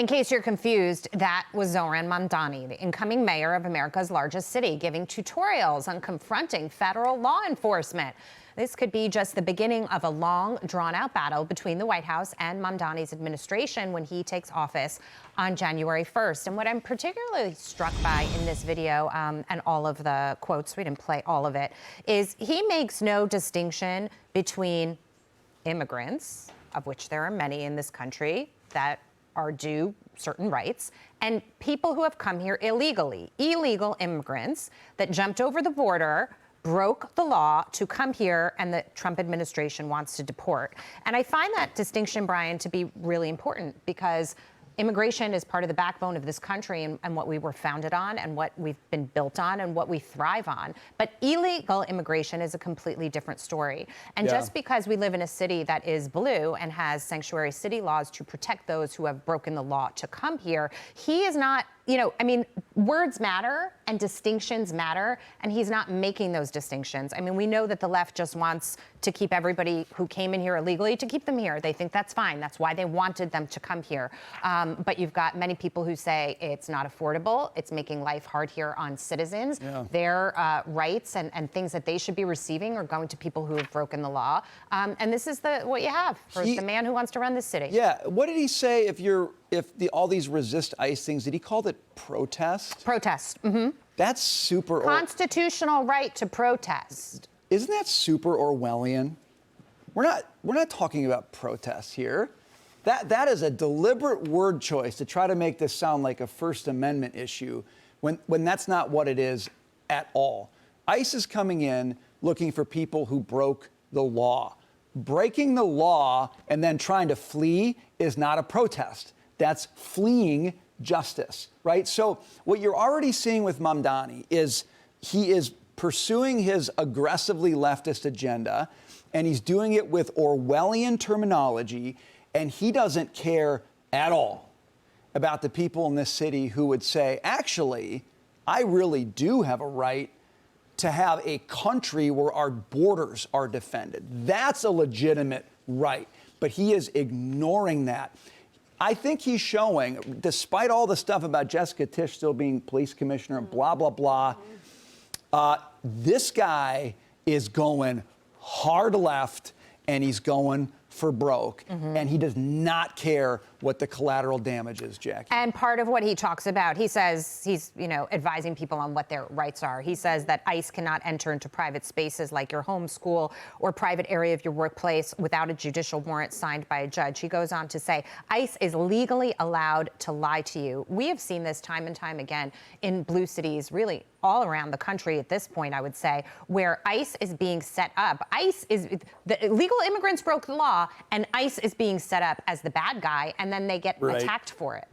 In case you're confused, that was Zohran Mamdani, the incoming mayor of America's largest city, giving tutorials on confronting federal law enforcement. This could be just the beginning of a long, drawn-out battle between the White House and Mamdani's administration when he takes office on January 1st. And what I'm particularly struck by in this video, and all of the quotes, we didn't play all of it, is he makes no distinction between immigrants, of which there are many in this country, that are due certain rights, and people who have come here illegally, illegal immigrants that jumped over the border, broke the law to come here, and the Trump administration wants to deport. And I find that distinction, Brian, to be really important because immigration is part of the backbone of this country and what we were founded on and what we've been built on and what we thrive on. But illegal immigration is a completely different story. And just because we live in a city that is blue and has sanctuary city laws to protect those who have broken the law to come here, he is not, you know, I mean, words matter and distinctions matter, and he's not making those distinctions. I mean, we know that the left just wants to keep everybody who came in here illegally to keep them here. They think that's fine. That's why they wanted them to come here. But you've got many people who say it's not affordable. It's making life hard here on citizens. Their rights and things that they should be receiving are going to people who have broken the law. And this is what you have for the man who wants to run this city. Yeah. What did he say all these resist ICE things, did he call it protest? Protest. Mm-hmm. That's super constitutional right to protest. Isn't that super Orwellian? We're not talking about protests here. That is a deliberate word choice to try to make this sound like a First Amendment issue when that's not what it is at all. ICE is coming in looking for people who broke the law. Breaking the law and then trying to flee is not a protest. That's fleeing justice, right? So what you're already seeing with Mamdani is he is pursuing his aggressively leftist agenda, and he's doing it with Orwellian terminology, and he doesn't care at all about the people in this city who would say, actually, I really do have a right to have a country where our borders are defended. That's a legitimate right, but he is ignoring that. I think he's showing, despite all the stuff about Jessica Tisch still being police commissioner and blah, blah, blah, this guy is going hard left and he's going for broke. And he does not care what the collateral damage is, Jackie. And part of what he talks about, he says he's, advising people on what their rights are. He says that ICE cannot enter into private spaces like your home, school, or private area of your workplace without a judicial warrant signed by a judge. He goes on to say, ICE is legally allowed to lie to you. We have seen this time and time again in blue cities, really all around the country at this point, I would say, where ICE is being set up. The illegal immigrants broke the law, and ICE is being set up as the bad guy, and then they get attacked for it.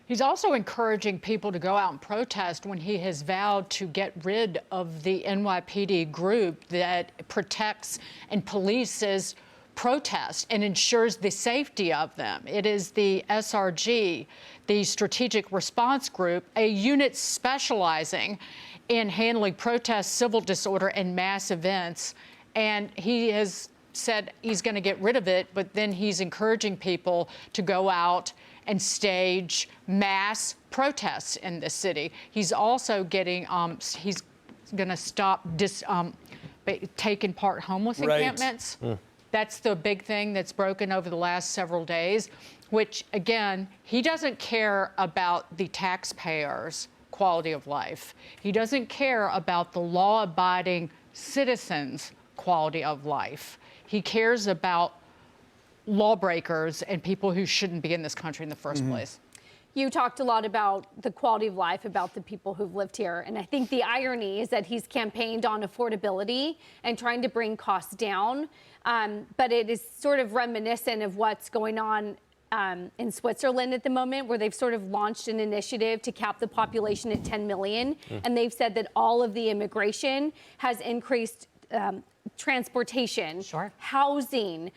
He's also encouraging people to go out and protest when he has vowed to get rid of the NYPD group that protects and polices protest and ensures the safety of them. It is the SRG, the Strategic Response Group, a unit specializing in handling protests, civil disorder, and mass events. And he has said he's going to get rid of it, but then he's encouraging people to go out and stage mass protests in the city. He's also getting, he's going to stop taking part homeless encampments. That's the big thing that's broken over the last several days, which, again, he doesn't care about the taxpayers' quality of life. He doesn't care about the law-abiding citizens' quality of life. He cares about lawbreakers and people who shouldn't be in this country in the first place. You talked a lot about the quality of life, about the people who've lived here. And I think the irony is that he's campaigned on affordability and trying to bring costs down. But it is sort of reminiscent of what's going on in Switzerland at the moment, where they've sort of launched an initiative to cap the population at 10 million. And they've said that all of the immigration has increased transportation, housing,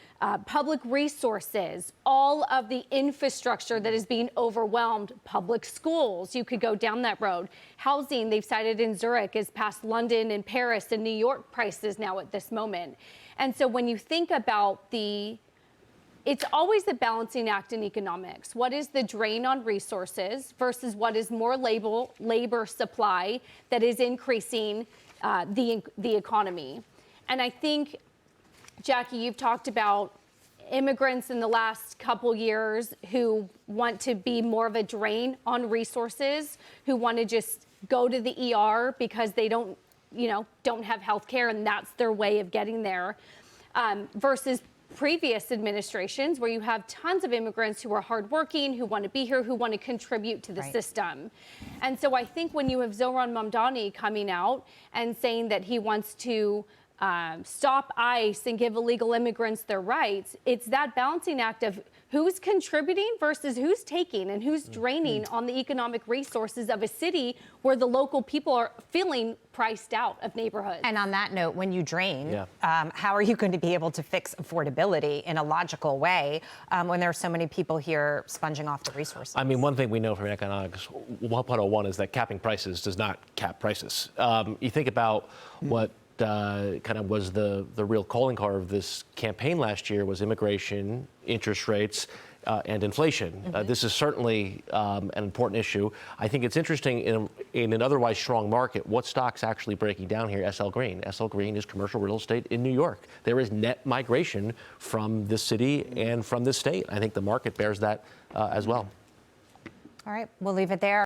public resources, all of the infrastructure that is being overwhelmed, public schools, you could go down that road. Housing, they've cited in Zurich, is past London and Paris and New York prices now at this moment. And so when you think about the it's always a balancing act in economics. What is the drain on resources versus what is more labor supply that is increasing the economy? And I think, Jackie, you've talked about immigrants in the last couple years who want to be more of a drain on resources, who want to just go to the ER because they don't have health care and that's their way of getting there, versus previous administrations where you have tons of immigrants who are hardworking, who want to be here, who want to contribute to the system. And so I think when you have Zohran Mamdani coming out and saying that he wants to stop ICE and give illegal immigrants their rights, it's that balancing act of who's contributing versus who's taking and who's draining on the economic resources of a city where the local people are feeling priced out of neighborhoods. And on that note, when you drain, how are you going to be able to fix affordability in a logical way when there are so many people here sponging off the resources? I mean, one thing we know from economics 1.01 is that capping prices does not cap prices. You think about what kind of was the real calling card of this campaign last year was immigration, interest rates, and inflation. This is certainly an important issue. I think it's interesting in an otherwise strong market, what stock's actually breaking down here? SL Green. SL Green is commercial real estate in New York. There is net migration from this city and from this state. I think the market bears that as well. All right, we'll leave it there.